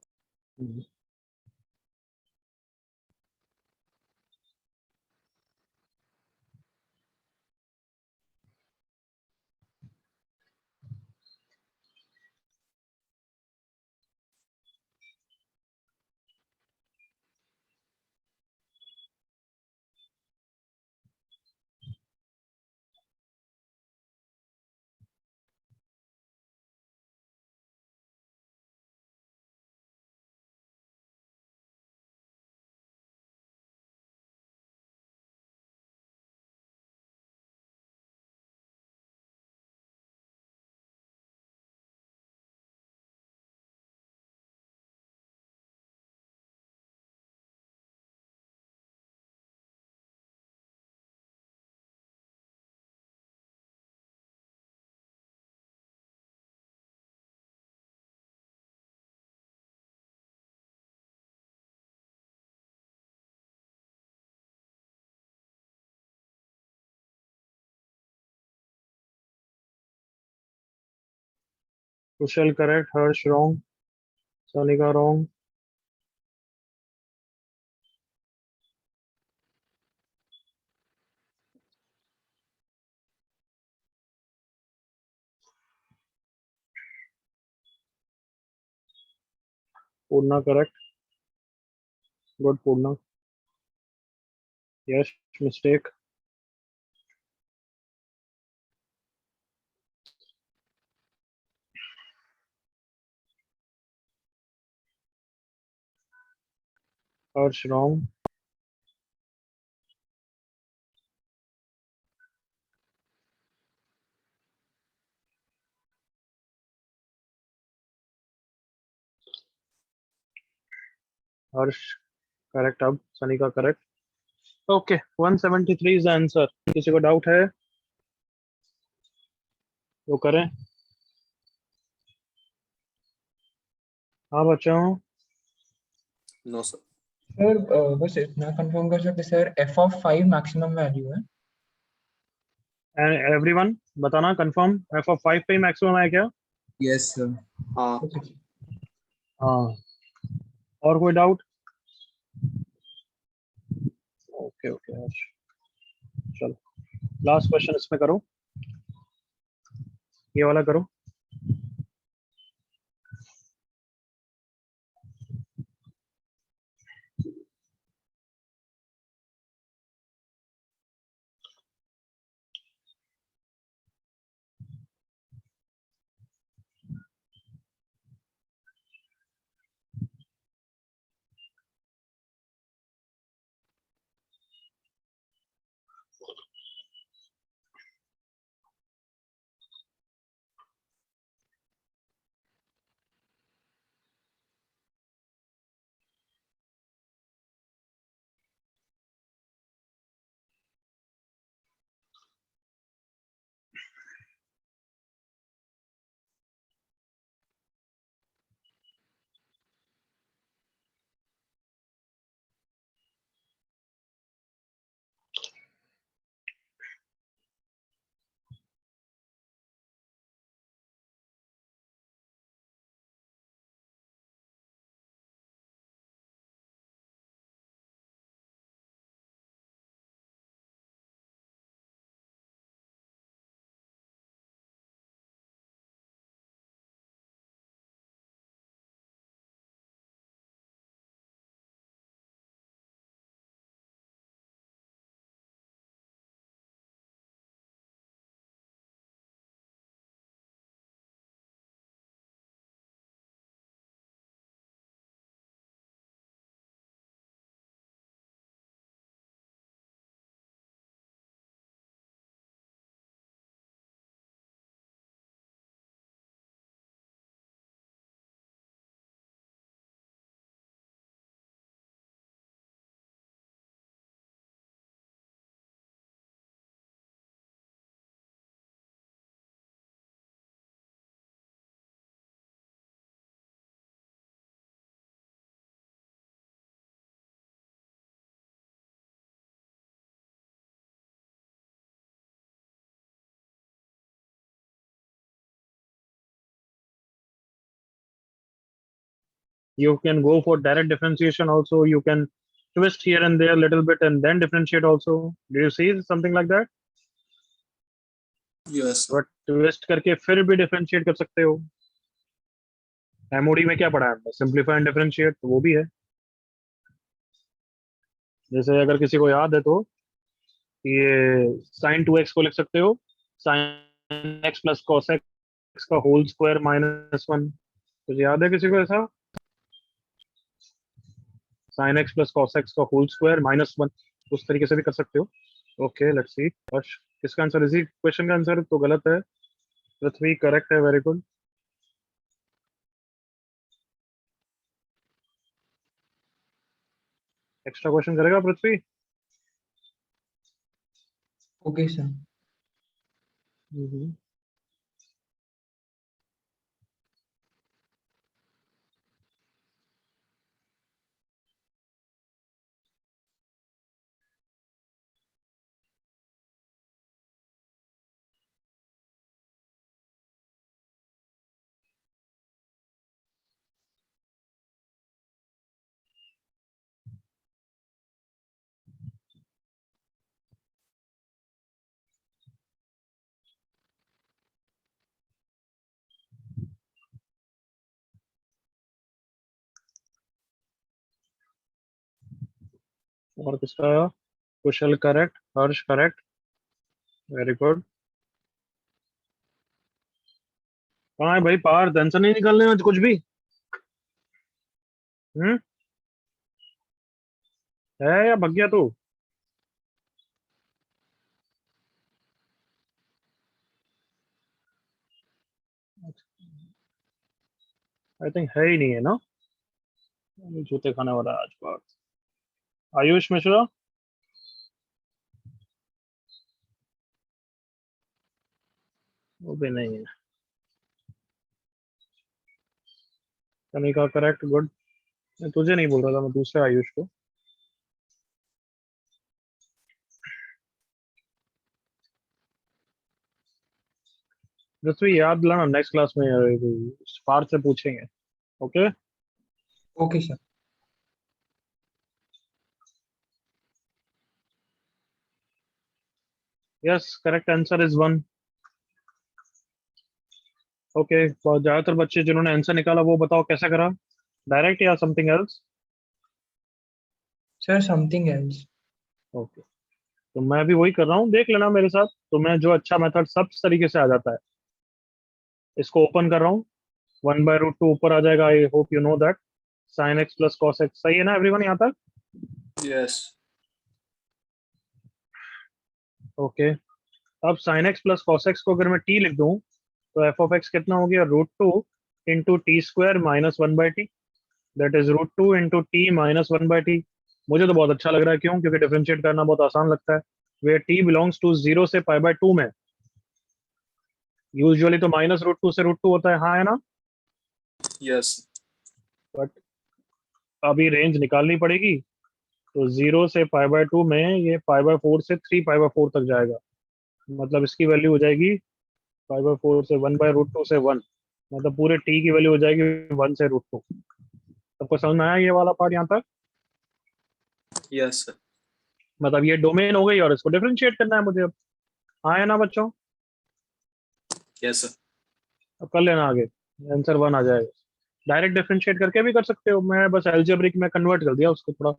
Kushal correct, Harsh wrong, Sanika wrong. Purna correct. Good Purna. Yes, mistake. Harsh wrong. Harsh correct अब Sanika correct. Okay, 173 is the answer. किसी को डाउट है वो करें? हाँ बच्चों, No, sir. सर बस इतना कंफर्म कर सकते sir f of 5 maximum value है. एंड एवरीवन बताना कंफर्म f of 5 पे मैक्सिमम है क्या? Yes sir. हाँ हाँ, और कोई डाउट? ओके ओके हर्ष, चलो लास्ट क्वेश्चन इसमें करो, ये वाला करो. You can go for direct differentiation also. You can twist here and there a little bit and then differentiate also. Do you see something like that? Yes. But twist करके फिर भी डिफरेंशिएट कर सकते हो. एमओडी में क्या पढ़ा है हमने? सिंप्लीफाई एंड डिफरेंशिएट, तो वो भी है. जैसे अगर किसी को याद है तो ये sin 2x को लिख सकते हो sin x plus cos x का होल स्क्वायर -1. कुछ याद है किसी को ऐसा? sin x plus cos x का होल स्क्वायर -1, उस तरीके से भी कर सकते हो. Okay, let's see. हर्ष, किसका आंसर? इसी क्वेश्चन का आंसर तो गलत है. पृथ्वी करेक्ट है, वेरी गुड. एक्स्ट्रा क्वेश्चन करेगा पृथ्वी? Okay sir. और किसका? Kushal correct, Harsh correct, very good. कहाँ है भाई पार? टेंशन नहीं निकालने आज कुछ भी. हम्म, है या भग गया तू? आई थिंक है ही नहीं है ना. जूते खाने वाला है आज पार. आयुष मिश्रा, वो भी नहीं है. Kanika correct, good. मैं तुझे नहीं बोल रहा था, मैं दूसरे आयुष को. पृथ्वी याद लाना, नेक्स्ट क्लास में पार से पूछेंगे. Okay. Okay sir. Yes, correct answer is 1. Okay, तो ज्यादातर बच्चे जिन्होंने आंसर निकाला वो बताओ कैसे करा? डायरेक्ट या something else? Sir something else. Okay, तो मैं भी वही कर रहा हूँ, देख लेना मेरे साथ. तो मैं जो अच्छा मेथड सब तरीके से आ जाता है, इसको ओपन कर रहा हूँ. 1/√2 ऊपर आ जाएगा. आई hope you know that. sin x plus cos x, सही है ना एवरीवन यहाँ तक? Yes. ओके, अब sin x plus cos x को अगर मैं t लिख दूं तो f ऑफ x कितना हो गया? √2 into T square -1/t. That is √2 into T -1/t. मुझे तो बहुत अच्छा लग रहा है. क्यों? क्योंकि डिफरेंशिएट करना बहुत आसान लगता है. वे t बिलोंग्स टू 0 से π/2 में. यूजुअली तो -√2 से √2 होता है, हाँ है ना? Yes. बट अभी रेंज निकालनी पड़ेगी. तो 0 से π/2 में ये π/4 से 3π/4 तक जाएगा. मतलब इसकी वैल्यू हो जाएगी π/4 से 1/√2 से 1. मतलब पूरे t की वैल्यू हो जाएगी 1 से √2. सबको समझ में आया ये वाला पार्ट यहाँ तक? Yes, sir. मतलब ये डोमेन हो गई और इसको डिफरेंशिएट करना है मुझे अब. हाँ है ना बच्चों? Yes, sir. अब कर लेना आगे. आंसर 1 आ जाएगा. डायरेक्ट डिफरेंशिएट करके भी कर सकते हो. मैं बस एल्जेब्रिक में कन्वर्ट कर दिया उसको थोड़ा,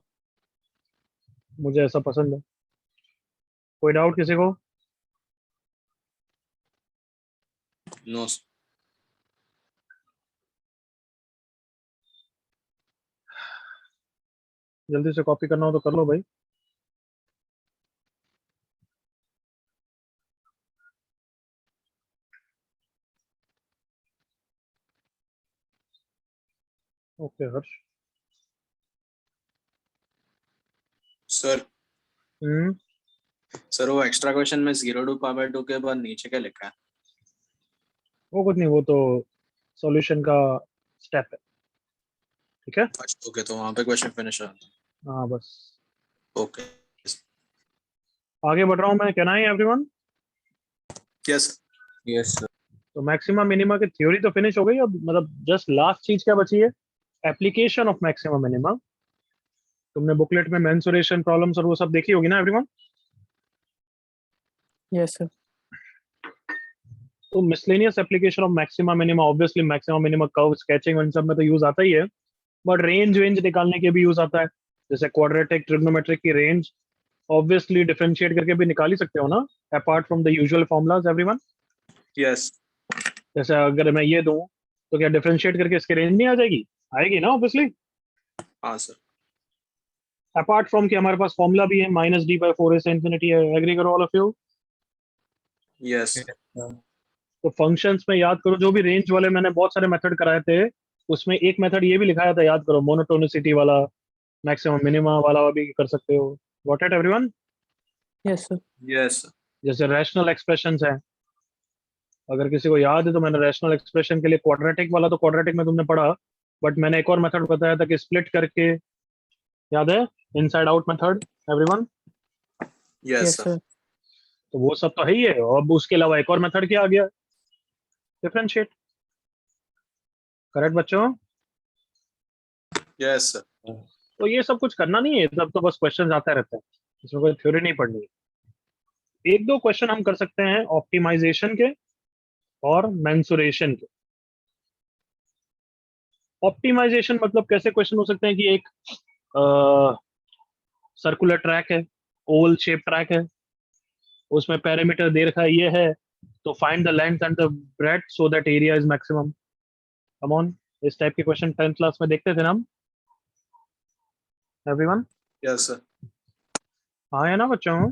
मुझे ऐसा पसंद है. कोई डाउट किसी को? No, sir. जल्दी से कॉपी करना हो तो कर लो भाई. ओके हर्ष. Sir, हम्म, sir, वो एक्स्ट्रा क्वेश्चन में 0 to π/2 के बाद नीचे क्या लिखा है? वो कुछ नहीं, वो तो सॉल्यूशन का स्टेप है. ठीक है. अच्छा, ओके, तो वहाँ पे क्वेश्चन फिनिश है. हाँ बस. ओके. आगे बढ़ रहा हूँ मैं. Can I everyone? Yes. Yes sir. तो मैक्सिमा मिनिमा की थ्योरी तो फिनिश हो गई. अब मतलब जस्ट लास्ट चीज क्या बची है? एप्लीकेशन ऑफ मैक्सिमम मिनिमा, तुमने बुकलेट में मेंसुरेशन प्रॉब्लम्स और वो सब देखी होगी ना एवरीवन? Yes sir. तो miscellaneous application of maxima minima, obviously maxima minima curve sketching इन सब में तो यूज आता ही है, बट रेंज निकालने के भी यूज आता है। जैसे क्वाड्रेटिक ट्रिग्नोमेट्रिक की रेंज ऑब्वियसली डिफरेंशिएट करके भी निकाल ही सकते हो ना, apart from the usual formulas everyone. Yes जैसे अगर मैं ये दूं तो क्या डिफरेंशिएट करके इसकी रेंज नहीं आ जाएगी? आएगी ना ऑब्वियसली, हाँ सर। अपार्ट फ्रॉम कि हमारे पास फॉर्मूला भी है -d/4a से इंफिनिटी है। एग्री करो ऑल ऑफ यू? यस तो फंक्शंस में याद करो, जो भी रेंज वाले मैंने बहुत सारे मेथड कराए थे, उसमें एक मेथड ये भी लिखाया था, याद करो, मोनोटोनिसिटी वाला, मैक्सिमम मिनिमा वाला भी कर सकते हो। Got it everyone? Yes sir. Yes जैसे रैशनल एक्सप्रेशंस है, अगर किसी को याद है तो मैंने रैशनल एक्सप्रेशन के लिए क्वाड्रेटिक वाला तो क्वाड्रेटिक में तुमने पढ़ा, बट मैंने एक और मेथड बताया था कि स्प्लिट करके, याद है, inside out method everyone? Yes yes sir. तो वो सब तो है ही है, अब उसके अलावा एक और मेथड क्या आ गया? डिफरेंशिएट। करेक्ट बच्चों? Yes sir. तो ये सब कुछ करना नहीं है, सब तो बस क्वेश्चन आते रहते हैं, इसमें कोई थ्योरी नहीं पढ़नी है। एक दो क्वेश्चन हम कर सकते हैं ऑप्टिमाइजेशन के और मेंसुरेशन के। ऑप्टिमाइजेशन मतलब कैसे क्वेश्चन हो सकते हैं कि एक सर्कुलर ट्रैक है, ओवल शेप ट्रैक है, उसमें पैरामीटर दे रखा है ये है, तो find the length and the breadth so that area is maximum. Come on, इस टाइप के क्वेश्चन 10th क्लास में देखते थे ना हम एवरीवन? Yes sir. हाँ है ना बच्चों?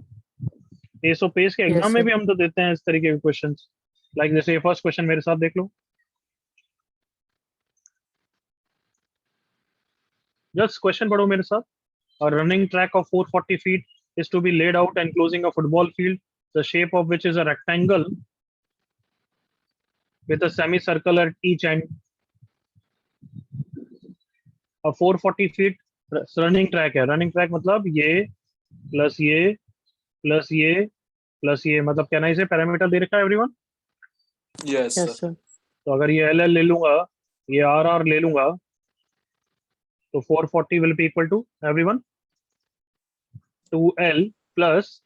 पेस ऑफ पेस के यस एग्जाम में सर। भी हम तो देते हैं इस तरीके के क्वेश्चंस। लाइक जैसे ये फर्स्ट क्वेश्चन मेरे साथ देख लो, जस्ट क्वेश्चन पढ़ो मेरे साथ। A running track of 440 feet is to be laid out enclosing a football field, the shape of which is a rectangle with a semicircle at each end. A 440 feet running track है। running track मतलब ये प्लस ये प्लस ये प्लस ये, मतलब क्या नहीं से पैरामीटर दे रखा है everyone? Yes yes sir. Sir. तो अगर ये एल एल ले लूंगा, ये आर आर ले लूंगा, तो 440 will be equal to everyone 2L plus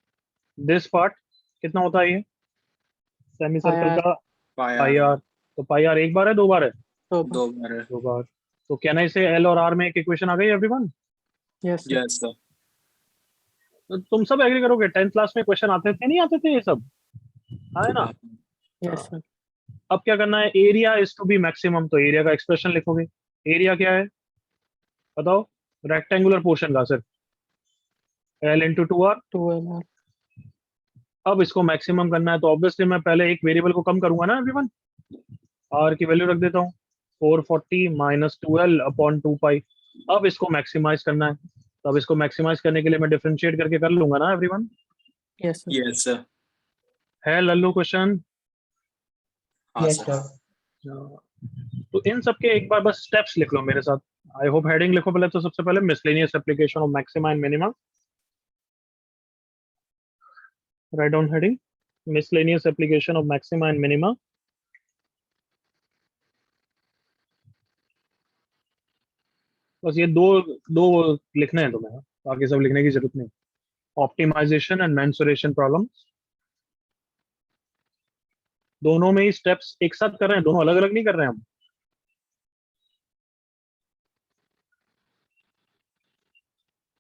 this part, कितना होता है ये सेमी सर्कल आर। का? पाई पाया आर। तो पाई आर एक बार है दो बार है? दो बार। 2 बार है। दो बार। तो कहना इसे एल और आर में एक इक्वेशन आ गई everyone? Yes sir. Yes sir. तो तुम सब एग्री करोगे 10th क्लास में क्वेश्चन आते थे नहीं आते थे ये सब? है ना? Yes sir. अब क्या करना है, area is to be maximum, तो एरिया का एक्सप्रेशन लिखोगे। एरिया क्या है बताओ? रेक्टेंगुलर पोर्शन का सिर्फ L इंटू 2R। 2L। अब इसको मैक्सिमम करना है तो ऑब्वियसली मैं पहले एक वेरिएबल को कम करूंगा ना एवरीवन, R की वैल्यू रख देता हूँ 440 माइनस 2L अपॉन 2 पाई। अब इसको मैक्सिमाइज करना है, तो अब इसको मैक्सिमाइज करने के लिए मैं डिफरेंशिएट करके कर लूंगा ना everyone? Yes sir. Yes sir. है लल्लू क्वेश्चन? हाँ यस सर। सर। तो इन सब के एक बार बस स्टेप्स लिख लो मेरे साथ। आई होप हेडिंग लिखो पहले, तो सबसे पहले miscellaneous application of maxima and minima. Write down heading miscellaneous application of maxima and minima. बस ये दो दो लिखने हैं तुम्हें, बाकी सब लिखने की जरूरत नहीं। ऑप्टिमाइजेशन एंड मेंसुरेशन प्रॉब्लम, दोनों में ही स्टेप्स एक साथ कर रहे हैं, दोनों अलग अलग नहीं कर रहे हैं हम।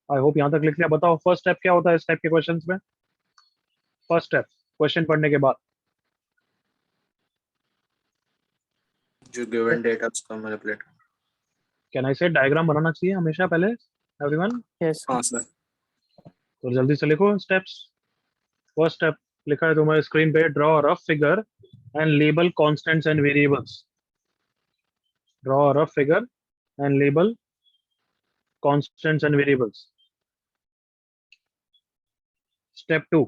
आई होप यहां तक लिख लिया। बताओ फर्स्ट स्टेप क्या होता है इस टाइप के क्वेश्चंस में? फर्स्ट स्टेप क्वेश्चन पढ़ने के बाद जो गिवन डेटा उसका मैनिपुलेट। कैन आई से डायग्राम बनाना चाहिए हमेशा पहले एवरीवन? Yes sir. हाँ सर। तो जल्दी से लिखो स्टेप्स। फर्स्ट स्टेप लिखा है तुम्हारे स्क्रीन पे, draw rough figure and label constants and variables. Draw rough figure and label constants and variables. Step 2,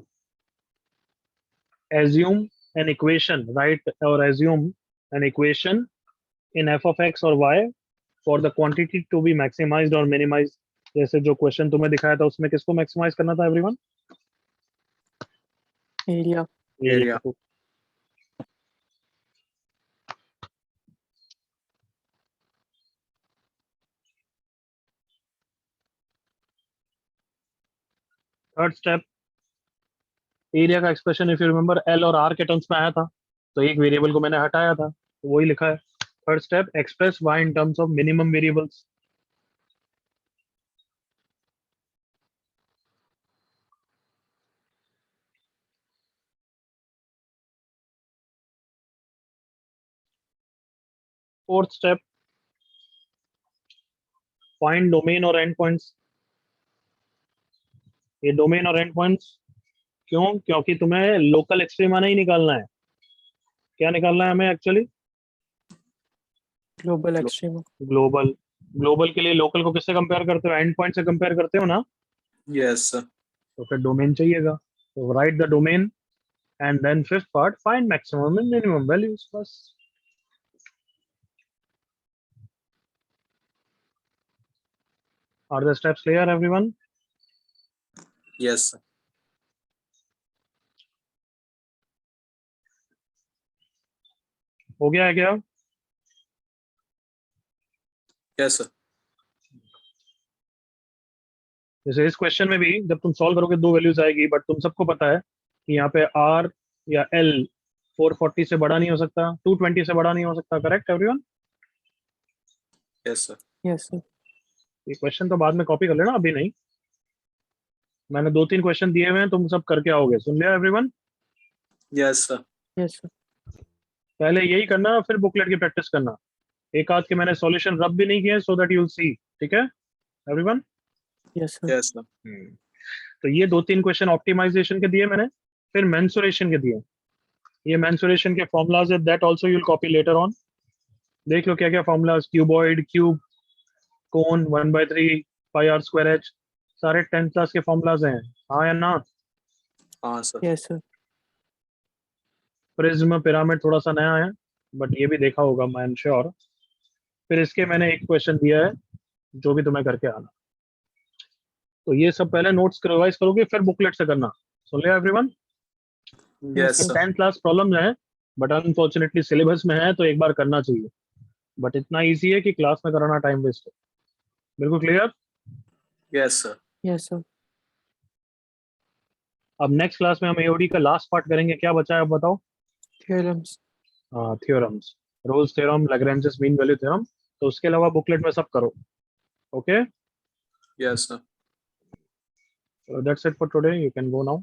assume an equation, write or assume an equation in f of x or y for the quantity to be maximized or minimized। जैसे जो क्वेश्चन तुम्हें दिखाया था उसमें किसको मैक्सिमाइज करना था एवरीवन? एरिया। एरिया। को। थर्ड स्टेप, एरिया का expression if you remember L और आर के टर्म्स में आया था, तो एक वेरिएबल को मैंने हटाया था, तो वही लिखा है। Third step, express y in terms of minimum variables. Fourth step, find domain और एंड पॉइंट्स। ये डोमेन और एंड पॉइंट्स क्यों? क्योंकि तुम्हें लोकल एक्सट्रीमा नहीं निकालना है। क्या निकालना है हमें actually? Global extreme. Global. Global के लिए लोकल को किससे कंपेयर करते हो? एंड पॉइंट से कंपेयर करते हो ना? Yes sir. तो फिर डोमेन चाहिएगा, तो right the domain and then fifth part, find maximum and minimum values. बस। Are the steps clear everyone? Yes sir. हो गया है क्या? Yes sir. जैसे इस क्वेश्चन में भी जब तुम सॉल्व करोगे दो वैल्यूज आएगी, बट तुम सबको पता है कि यहाँ पे आर या एल 440 से बड़ा नहीं हो सकता, 220 से बड़ा नहीं हो सकता। Correct everyone? Yes sir. Yes sir. ये क्वेश्चन तो बाद में कॉपी कर लेना, अभी नहीं। मैंने 2-3 क्वेश्चन दिए हुए हैं, तुम सब करके आओगे। सुन लिया everyone? Yes sir. Yes sir. पहले यही करना, फिर बुकलेट की प्रैक्टिस करना। एक आध के मैंने सॉल्यूशन रब भी नहीं किए, so that you will see. ठीक है everyone? Yes sir. Yes sir. तो ये 2-3 क्वेश्चन ऑप्टिमाइजेशन के दिए मैंने, फिर मेंसुरेशन के दिए। ये मेंसुरेशन के फॉर्मूलाज है, that also you will copy later on. देख लो क्या क्या formulas, cuboid, cube, cone, 1/3 pi r square h, सारे 10th क्लास के फॉर्मूलाज हैं। हाँ या ना? हाँ sir. Yes sir. Prism, pyramid थोड़ा सा नया है, बट ये भी देखा होगा मैं एम श्योर। फिर इसके मैंने एक क्वेश्चन दिया है जो भी तुम्हें करके आना। तो ये सब पहले नोट्स रिवाइज करोगे, फिर बुकलेट से करना। सुन लिया everyone? Yes sir. 10th class problem है, बट अनफॉर्चुनेटली सिलेबस में है, तो एक बार करना चाहिए। बट इतना इजी है कि क्लास में कराना टाइम वेस्ट है। बिल्कुल clear? Yes sir. Yes sir. अब नेक्स्ट क्लास में हम एओडी का लास्ट पार्ट करेंगे। क्या बचा है अब बताओ? थ्योरम्स। हाँ, theorems, Rolle's theorem, Lagrange's mean value theorem. तो उसके अलावा बुकलेट में सब करो। Okay, yes sir. That's it for today, you can go now.